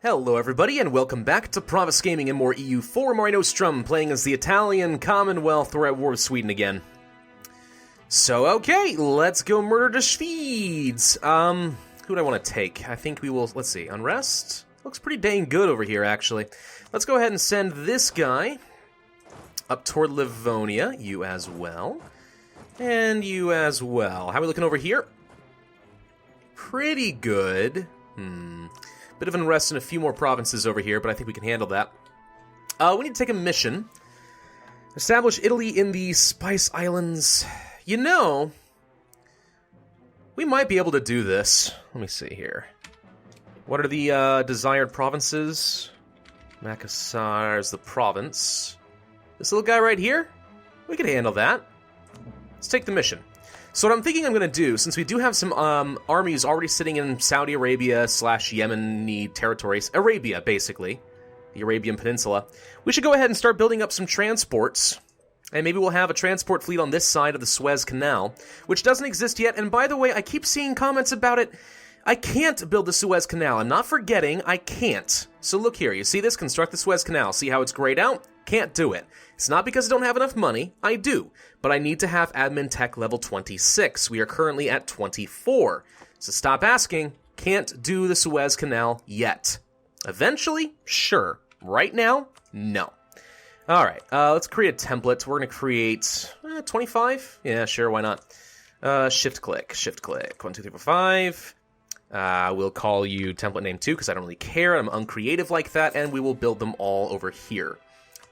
Hello everybody, and welcome back to Pravus Gaming and more EU4 Mare Nostrum, playing as the Italian Commonwealth. We're at war with Sweden again. So, okay, let's go murder the Swedes. Who do I want to take? I think we will, let's see, Unrest? Looks pretty dang good over here, actually. Let's go ahead and send this guy up toward Livonia, you as well. And you as well. How are we looking over here? Pretty good. Bit of unrest in a few more provinces over here, but I think we can handle that. We need to take a mission. Establish Italy in the Spice Islands. You know, we might be able to do this. Let me see here. What are the desired provinces? Makassar is the province. This little guy right here? We could handle that. Let's take the mission. So what I'm thinking I'm going to do, since we do have some armies already sitting in Saudi Arabia / Yemeni territories, Arabia, basically, the Arabian Peninsula, we should go ahead and start building up some transports, and maybe we'll have a transport fleet on this side of the Suez Canal, which doesn't exist yet, and by the way, I keep seeing comments about it. I can't build the Suez Canal. I'm not forgetting, I can't. So look here, you see this? Construct the Suez Canal. See how it's grayed out? Can't do it. It's not because I don't have enough money. I do. But I need to have admin tech level 26. We are currently at 24. So stop asking. Can't do the Suez Canal yet. Eventually? Sure. Right now? No. Alright, let's create a template. We're going to create 25? Yeah, sure, why not? Shift click. 1, 2, 3, 4, 5. We'll call you template name 2 because I don't really care. I'm uncreative like that, and we will build them all over here.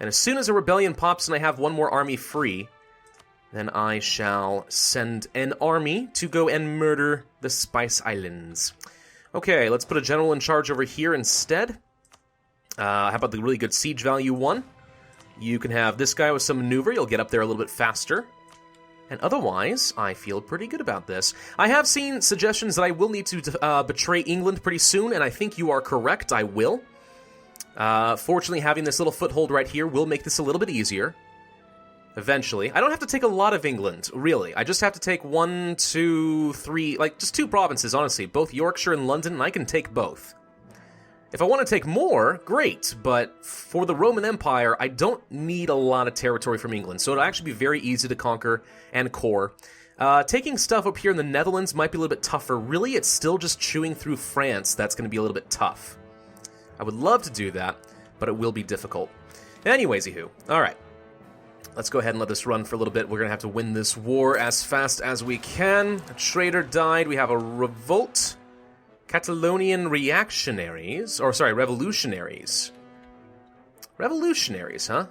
And as soon as a rebellion pops and I have one more army free, then I shall send an army to go and murder the Spice Islands. Okay, let's put a general in charge over here instead. How about the really good siege value 1? You can have this guy with some maneuver. You'll get up there a little bit faster. And otherwise, I feel pretty good about this. I have seen suggestions that I will need to betray England pretty soon, and I think you are correct, I will. Fortunately, having this little foothold right here will make this a little bit easier. Eventually. I don't have to take a lot of England, really. I just have to take 1, 2, 3, like, just 2 provinces, honestly. Both Yorkshire and London, and I can take both. If I want to take more, great, but for the Roman Empire, I don't need a lot of territory from England, so it'll actually be very easy to conquer and core. Taking stuff up here in the Netherlands might be a little bit tougher. Really, it's still just chewing through France that's going to be a little bit tough. I would love to do that, but it will be difficult. Anyways, alright. Let's go ahead and let this run for a little bit. We're going to have to win this war as fast as we can. A traitor died. We have a revolt. Catalonian reactionaries. Or, sorry, revolutionaries. Revolutionaries, huh?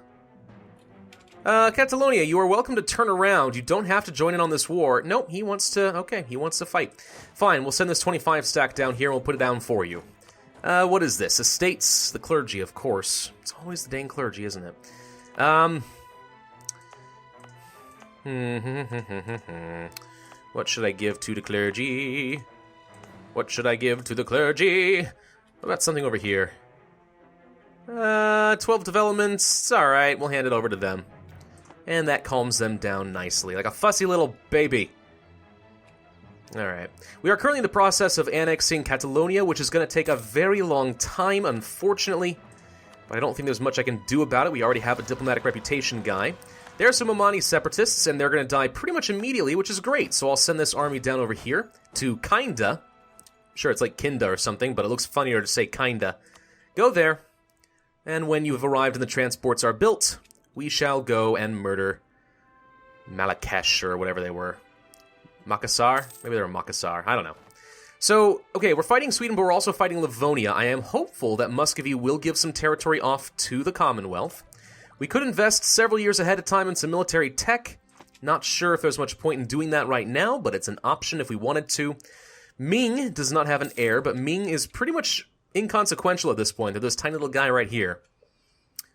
Catalonia, you are welcome to turn around. You don't have to join in on this war. Nope, he wants to... Okay, he wants to fight. Fine, we'll send this 25 stack down here and we'll put it down for you. What is this? Estates, the clergy, of course. It's always the dang clergy, isn't it? What should I give to the clergy? What should I give to the clergy? What about something over here? 12 developments. Alright, we'll hand it over to them. And that calms them down nicely, like a fussy little baby. Alright. We are currently in the process of annexing Catalonia, which is going to take a very long time, unfortunately. But I don't think there's much I can do about it. We already have a diplomatic reputation guy. There are some Omani separatists, and they're going to die pretty much immediately, which is great. So I'll send this army down over here to Kinda. Sure, it's like Kinda or something, but it looks funnier to say Kinda. Go there. And when you've arrived and the transports are built, we shall go and murder Marrakesh or whatever they were. Makassar? Maybe they were Makassar. I don't know. So, okay, we're fighting Sweden, but we're also fighting Livonia. I am hopeful that Muscovy will give some territory off to the Commonwealth. We could invest several years ahead of time in some military tech. Not sure if there's much point in doing that right now, but it's an option if we wanted to. Ming does not have an heir, but Ming is pretty much inconsequential at this point. They're this tiny little guy right here.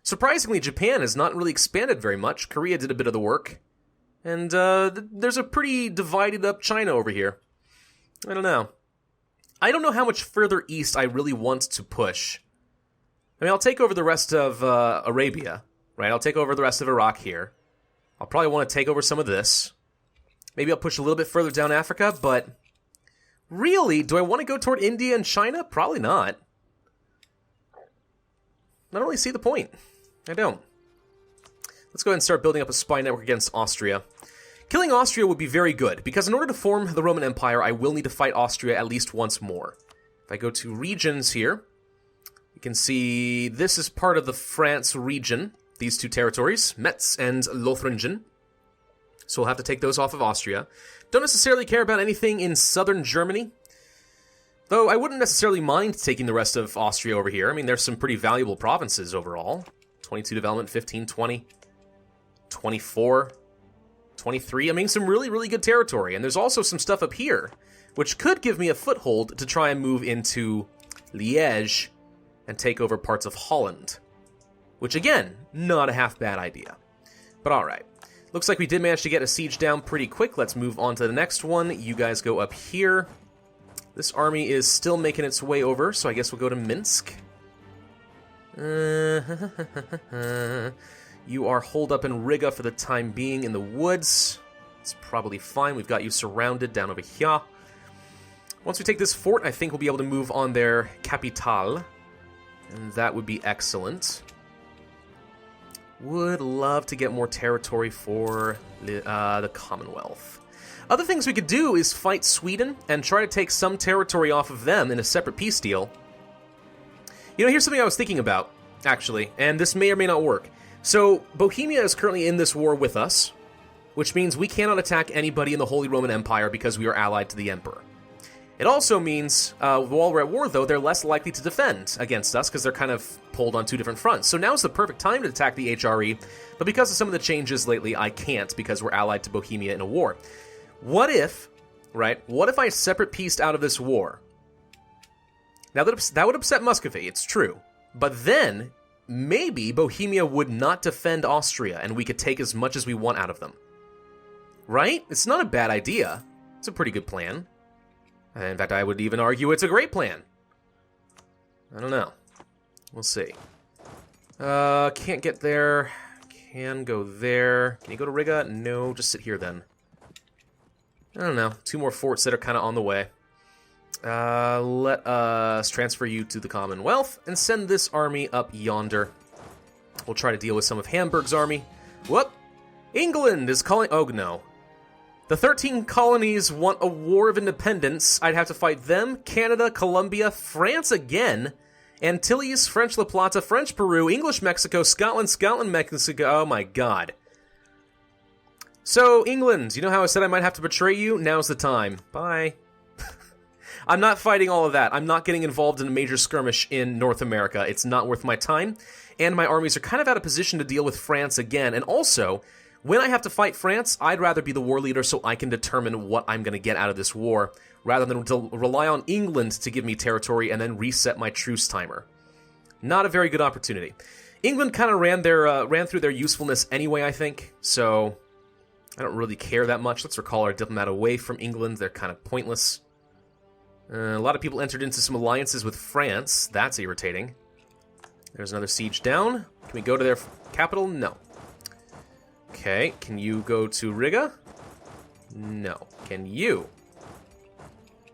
Surprisingly, Japan has not really expanded very much. Korea did a bit of the work. And there's a pretty divided up China over here. I don't know. I don't know how much further east I really want to push. I mean, I'll take over the rest of Arabia, right? I'll take over the rest of Iraq here. I'll probably want to take over some of this. Maybe I'll push a little bit further down Africa, but really, do I want to go toward India and China? Probably not. don't really see the point. I don't. Let's go ahead and start building up a spy network against Austria. Killing Austria would be very good, because in order to form the Roman Empire, I will need to fight Austria at least once more. If I go to regions here, you can see this is part of the France region, these two territories, Metz and Lothringen. So we'll have to take those off of Austria. Don't necessarily care about anything in southern Germany, though I wouldn't necessarily mind taking the rest of Austria over here. I mean, there's some pretty valuable provinces overall. 22 development, 15, 20, 24, 23. I mean, some really, really good territory. And there's also some stuff up here, which could give me a foothold to try and move into Liège and take over parts of Holland. Which, again, not a half bad idea. But alright. Looks like we did manage to get a siege down pretty quick. Let's move on to the next one. You guys go up here. This army is still making its way over, so I guess we'll go to Minsk. You are holed up in Riga for the time being in the woods. It's probably fine. We've got you surrounded down over here. Once we take this fort, I think we'll be able to move on their capital. And that would be excellent. Would love to get more territory for the Commonwealth. Other things we could do is fight Sweden and try to take some territory off of them in a separate peace deal. You know, here's something I was thinking about, actually, and this may or may not work. So, Bohemia is currently in this war with us, which means we cannot attack anybody in the Holy Roman Empire because we are allied to the Emperor. It also means, while we're at war, though, they're less likely to defend against us because they're kind of pulled on two different fronts. So now's the perfect time to attack the HRE, but because of some of the changes lately, I can't because we're allied to Bohemia in a war. What if, right, what if I separate pieced out of this war? Now, that would upset Muscovy, it's true. But then, maybe Bohemia would not defend Austria, and we could take as much as we want out of them. Right? It's not a bad idea. It's a pretty good plan. In fact, I would even argue it's a great plan. I don't know. We'll see. Can't get there. Can go there. Can you go to Riga? No, just sit here then. I don't know. 2 more forts that are kind of on the way. Let us transfer you to the Commonwealth and send this army up yonder. We'll try to deal with some of Hamburg's army. Whoop! England is calling... Oh, no. The 13 colonies want a war of independence. I'd have to fight them, Canada, Colombia, France again, Antilles, French La Plata, French Peru, English Mexico, Scotland, Mexico. Oh my god. So, England, you know how I said I might have to betray you? Now's the time. Bye. I'm not fighting all of that. I'm not getting involved in a major skirmish in North America. It's not worth my time. And my armies are kind of out of position to deal with France again. And also, when I have to fight France, I'd rather be the war leader so I can determine what I'm going to get out of this war, rather than to rely on England to give me territory and then reset my truce timer. Not a very good opportunity. England kind of ran through their usefulness anyway, I think, so I don't really care that much. Let's recall our diplomat away from England. They're kind of pointless. A lot of people entered into some alliances with France. That's irritating. There's another siege down. Can we go to their capital? No. Okay, can you go to Riga? No. Can you?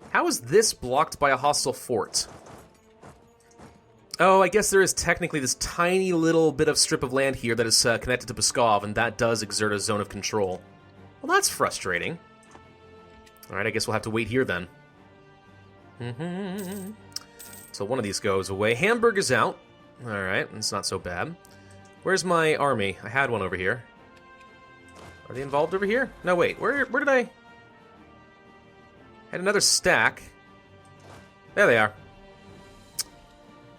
How is this blocked by a hostile fort? Oh, I guess there is technically this tiny little bit of strip of land here that is connected to Pskov, and that does exert a zone of control. Well, that's frustrating. Alright, I guess we'll have to wait here then. So one of these goes away. Hamburg is out. Alright, it's not so bad. Where's my army? I had one over here. Are they involved over here? No, wait. Where did I... Had another stack. There they are.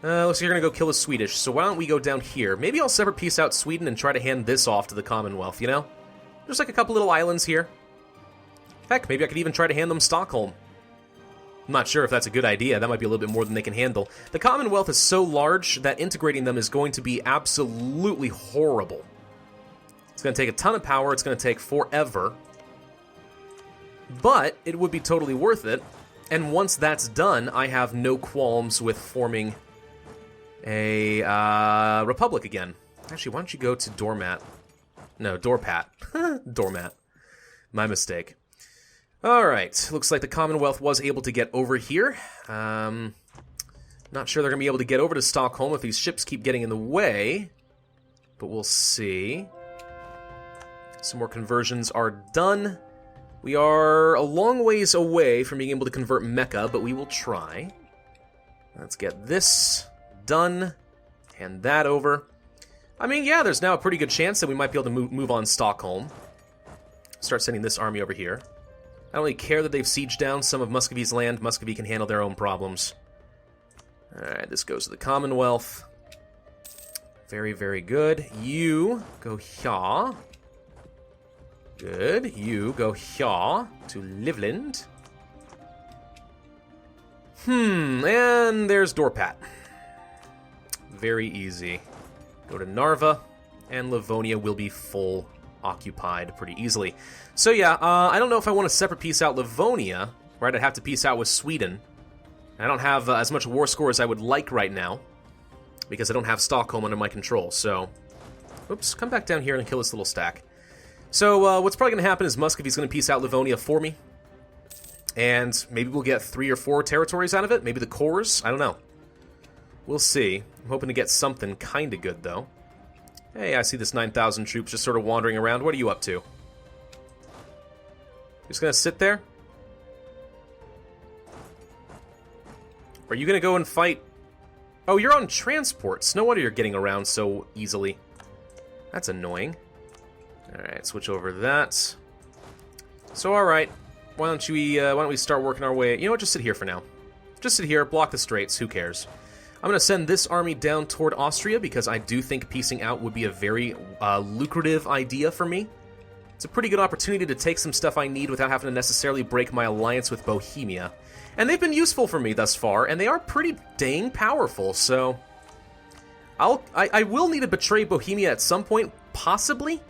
Looks like you're gonna go kill the Swedish, so why don't we go down here? Maybe I'll separate peace out Sweden and try to hand this off to the Commonwealth, you know? There's like a couple little islands here. Heck, maybe I could even try to hand them Stockholm. I'm not sure if that's a good idea. That might be a little bit more than they can handle. The Commonwealth is so large that integrating them is going to be absolutely horrible. It's going to take a ton of power. It's going to take forever. But it would be totally worth it. And once that's done, I have no qualms with forming a republic again. Actually, why don't you go to Doormat? No, Doorpat. Doormat. My mistake. Alright, looks like the Commonwealth was able to get over here. Not sure they're going to be able to get over to Stockholm if these ships keep getting in the way. But we'll see. Some more conversions are done. We are a long ways away from being able to convert Mecca, but we will try. Let's get this done. Hand that over. I mean, yeah, there's now a pretty good chance that we might be able to move on Stockholm. Start sending this army over here. I don't really care that they've sieged down some of Muscovy's land. Muscovy can handle their own problems. Alright, this goes to the Commonwealth. Very, very good. You go here. Good. You go here to Livland. And there's Dorpat. Very easy. Go to Narva, and Livonia will be full occupied pretty easily. So yeah, I don't know if I want to separate piece out Livonia, right? I'd have to piece out with Sweden. I don't have as much war score as I would like right now, because I don't have Stockholm under my control, so... Oops, come back down here and kill this little stack. So, what's probably going to happen is Muscovy's going to piece out Livonia for me, and maybe we'll get 3 or 4 territories out of it, maybe the cores, I don't know. We'll see. I'm hoping to get something kind of good, though. Hey, I see this 9,000 troops just sort of wandering around. What are you up to? Just going to sit there? Are you going to go and fight? Oh, you're on transports. No wonder you're getting around so easily. That's annoying. Alright, switch over that. So, alright. Why don't we start working our way... You know what, just sit here for now. Just sit here, block the straits, who cares? I'm going to send this army down toward Austria because I do think piecing out would be a very lucrative idea for me. It's a pretty good opportunity to take some stuff I need without having to necessarily break my alliance with Bohemia. And they've been useful for me thus far, and they are pretty dang powerful, so... I will need to betray Bohemia at some point, possibly?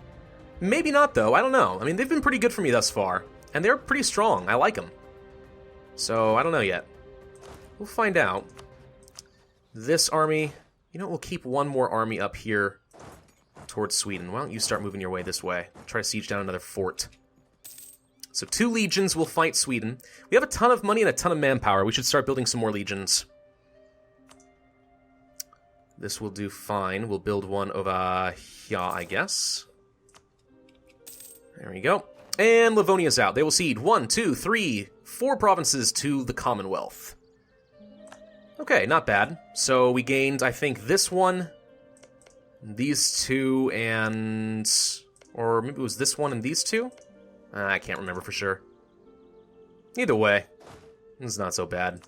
Maybe not, though, I don't know. I mean, they've been pretty good for me thus far, and they're pretty strong, I like them. So, I don't know yet. We'll find out. This army... You know, we'll keep one more army up here towards Sweden. Why don't you start moving your way this way? Try to siege down another fort. So 2 legions will fight Sweden. We have a ton of money and a ton of manpower. We should start building some more legions. This will do fine. We'll build one over here, I guess. There we go. And Livonia's out. They will cede 1, 2, 3, 4 provinces to the Commonwealth. Okay, not bad. So we gained, I think, this one, these 2, and... Or maybe it was this one and these 2? I can't remember for sure. Either way, it's not so bad.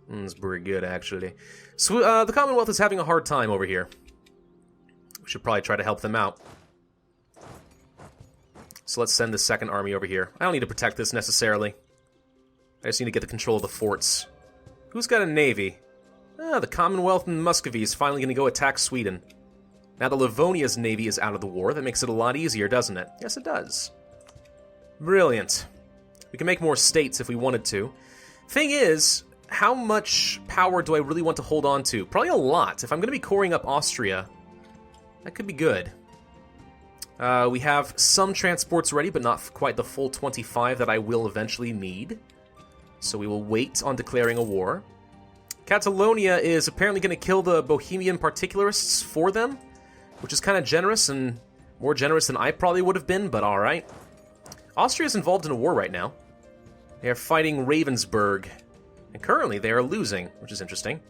It's pretty good, actually. So, the Commonwealth is having a hard time over here. We should probably try to help them out. So let's send the second army over here. I don't need to protect this necessarily. I just need to get the control of the forts. Who's got a navy? The Commonwealth and Muscovy is finally going to go attack Sweden. Now that Livonia's navy is out of the war, that makes it a lot easier, doesn't it? Yes, it does. Brilliant. We can make more states if we wanted to. Thing is, how much power do I really want to hold on to? Probably a lot. If I'm going to be coring up Austria, that could be good. We have some transports ready, but not quite the full 25 that I will eventually need. So we will wait on declaring a war. Catalonia is apparently going to kill the Bohemian particularists for them, which is kind of generous and more generous than I probably would have been, but alright. Austria is involved in a war right now. They are fighting Ravensburg, and currently they are losing, which is interesting.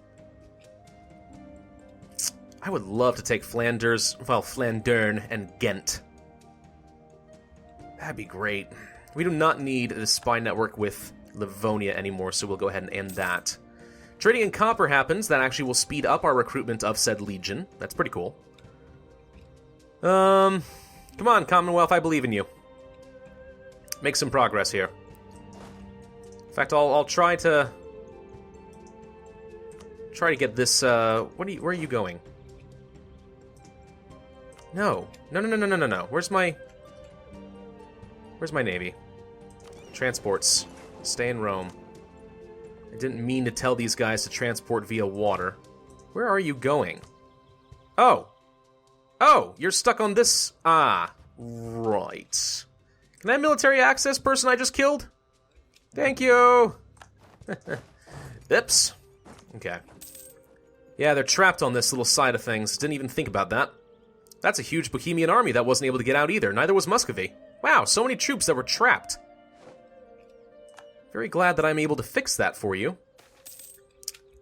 I would love to take Flanders, well, Flandern and Ghent. That'd be great. We do not need the spy network with Livonia anymore, so we'll go ahead and end that. Trading in copper happens. That actually will speed up our recruitment of said legion. That's pretty cool. Come on, Commonwealth, I believe in you. Make some progress here. In fact, I'll try to get this. Where are you going? No. Where's my navy? Transports. Stay in Rome. I didn't mean to tell these guys to transport via water. Where are you going? Oh, you're stuck on this. Ah, right. Can I have military access, person I just killed? Thank you. Oops. Okay. Yeah, they're trapped on this little side of things. Didn't even think about that. That's a huge Bohemian army that wasn't able to get out either. Neither was Muscovy. Wow, so many troops that were trapped. Very glad that I'm able to fix that for you.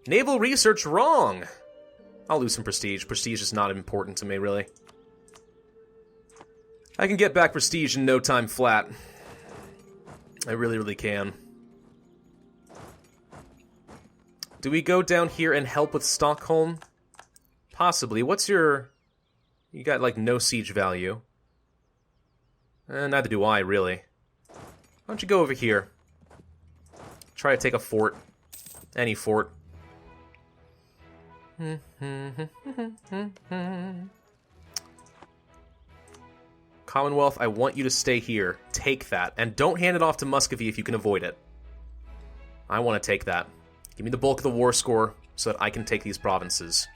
Naval research wrong. I'll lose some prestige. Prestige is not important to me, really. I can get back prestige in no time flat. I really, really can. Do we go down here and help with Stockholm? Possibly. What's your... You got, like, no siege value. Neither do I, really. Why don't you go over here? Try to take a fort. Any fort. Commonwealth, I want you to stay here. Take that. And don't hand it off to Muscovy if you can avoid it. I want to take that. Give me the bulk of the war score so that I can take these provinces.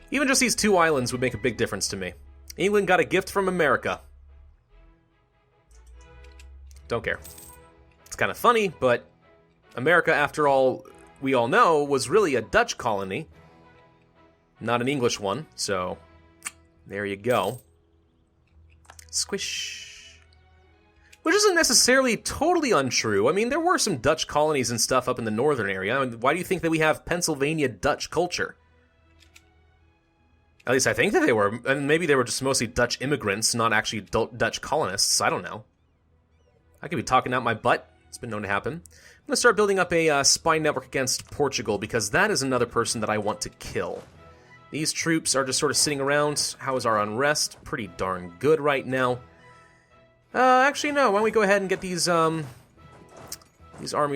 Even just these 2 islands would make a big difference to me. England got a gift from America. Don't care. It's kind of funny, but America, after all, we all know, was really a Dutch colony. Not an English one, so there you go. Squish. Which isn't necessarily totally untrue. I mean, there were some Dutch colonies and stuff up in the northern area. I mean, why do you think that we have Pennsylvania Dutch culture? At least I think that they were. And maybe they were just mostly Dutch immigrants, not actually Dutch colonists. I don't know. I could be talking out my butt. It's been known to happen. I'm going to start building up a spy network against Portugal, because that is another person that I want to kill. These troops are just sort of sitting around. How is our unrest? Pretty darn good right now. Actually, no. Why don't we go ahead and get these armies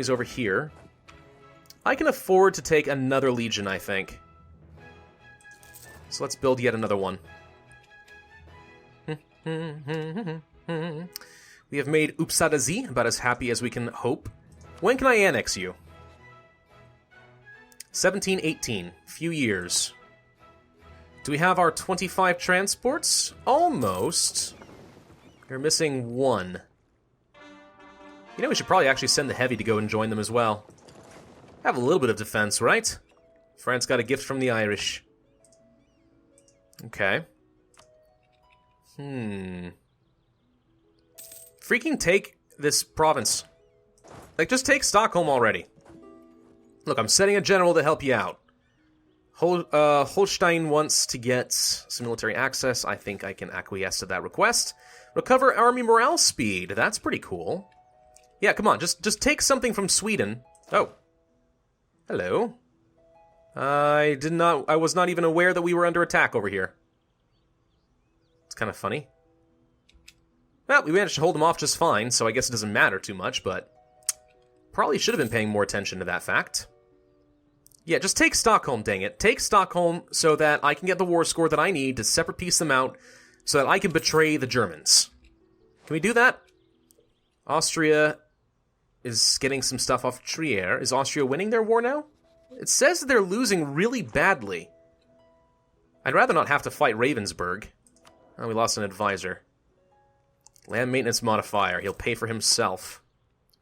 over here? I can afford to take another legion, I think. So let's build yet another one. We have made Upsadazi about as happy as we can hope. When can I annex you? 1718. Few years. Do we have our 25 transports? Almost. You're missing 1. You know, we should probably actually send the heavy to go and join them as well. Have a little bit of defense, right? France got a gift from the Irish. Okay. Freaking take this province. Like, just take Stockholm already. Look, I'm sending a general to help you out. Holstein wants to get some military access. I think I can acquiesce to that request. Recover army morale speed. That's pretty cool. Yeah, come on. Just take something from Sweden. Oh. Hello. I was not even aware that we were under attack over here. It's kind of funny. Well, we managed to hold them off just fine, so I guess it doesn't matter too much, but probably should have been paying more attention to that fact. Yeah, just take Stockholm, dang it. Take Stockholm so that I can get the war score that I need to separate piece them out so that I can betray the Germans. Can we do that? Austria is getting some stuff off Trier. Is Austria winning their war now? It says that they're losing really badly. I'd rather not have to fight Ravensburg. Oh, we lost an advisor. Land maintenance modifier. He'll pay for himself.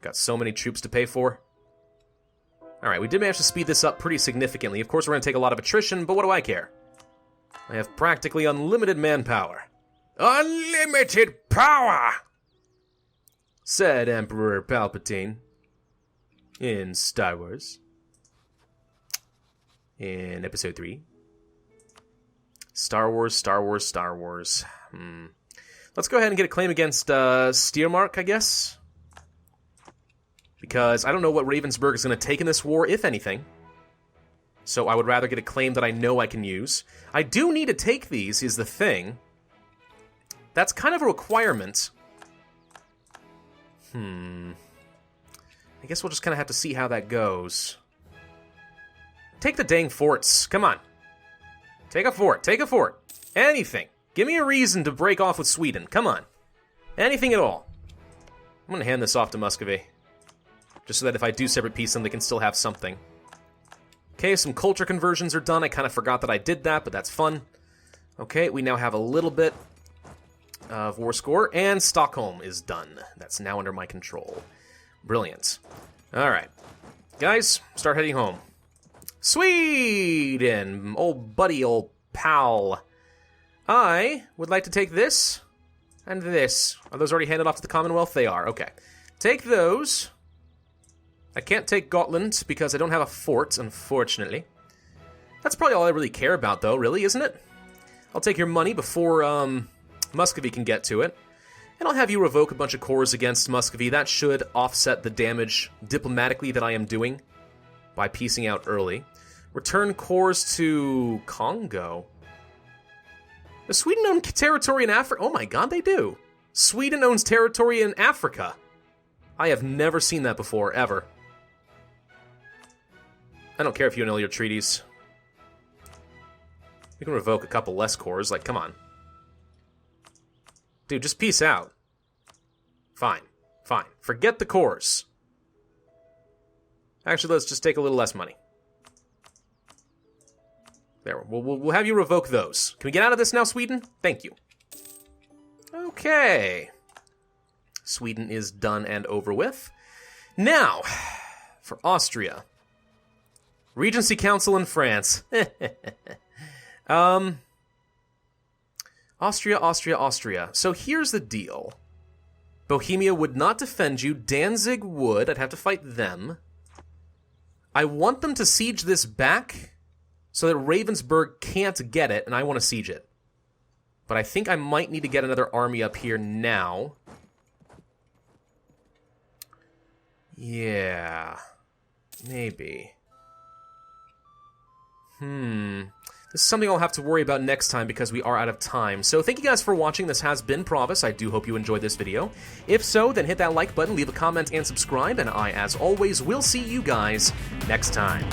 Got so many troops to pay for. Alright, we did manage to speed this up pretty significantly. Of course, we're going to take a lot of attrition, but what do I care? I have practically unlimited manpower. Unlimited power! Said Emperor Palpatine. In Star Wars. In Episode 3. Star Wars, Star Wars, Star Wars. Let's go ahead and get a claim against Steiermark, I guess. Because I don't know what Ravensburg is going to take in this war, if anything. So I would rather get a claim that I know I can use. I do need to take these, is the thing. That's kind of a requirement. I guess we'll just kind of have to see how that goes. Take the dang forts. Come on. Take a fort. Take a fort. Anything. Give me a reason to break off with Sweden. Come on. Anything at all. I'm going to hand this off to Muscovy. Just so that if I do separate peace, then they can still have something. Okay, some culture conversions are done. I kind of forgot that I did that, but that's fun. Okay, we now have a little bit of war score, and Stockholm is done. That's now under my control. Brilliant. Alright. Guys, start heading home. Sweden! Old buddy, old pal. I would like to take this and this. Are those already handed off to the Commonwealth? They are, okay. Take those. I can't take Gotland because I don't have a fort, unfortunately. That's probably all I really care about, though, really, isn't it? I'll take your money before Muscovy can get to it. And I'll have you revoke a bunch of cores against Muscovy. That should offset the damage diplomatically that I am doing by piecing out early. Return cores to Congo. Does Sweden own territory in Africa? Oh my god, they do. Sweden owns territory in Africa. I have never seen that before, ever. I don't care if you annul your treaties. You can revoke a couple less cores, like, come on. Dude, just peace out. Fine. Fine. Forget the cores. Actually, let's just take a little less money. There, we'll have you revoke those. Can we get out of this now, Sweden? Thank you. Okay. Sweden is done and over with. Now, for Austria. Regency Council in France. Austria. So here's the deal. Bohemia would not defend you. Danzig would. I'd have to fight them. I want them to siege this back so that Ravensburg can't get it, and I want to siege it. But I think I might need to get another army up here now. Yeah. Maybe. This is something I'll have to worry about next time because we are out of time. So thank you guys for watching. This has been Pravus. I do hope you enjoyed this video. If so, then hit that like button, leave a comment, and subscribe. And I, as always, will see you guys next time.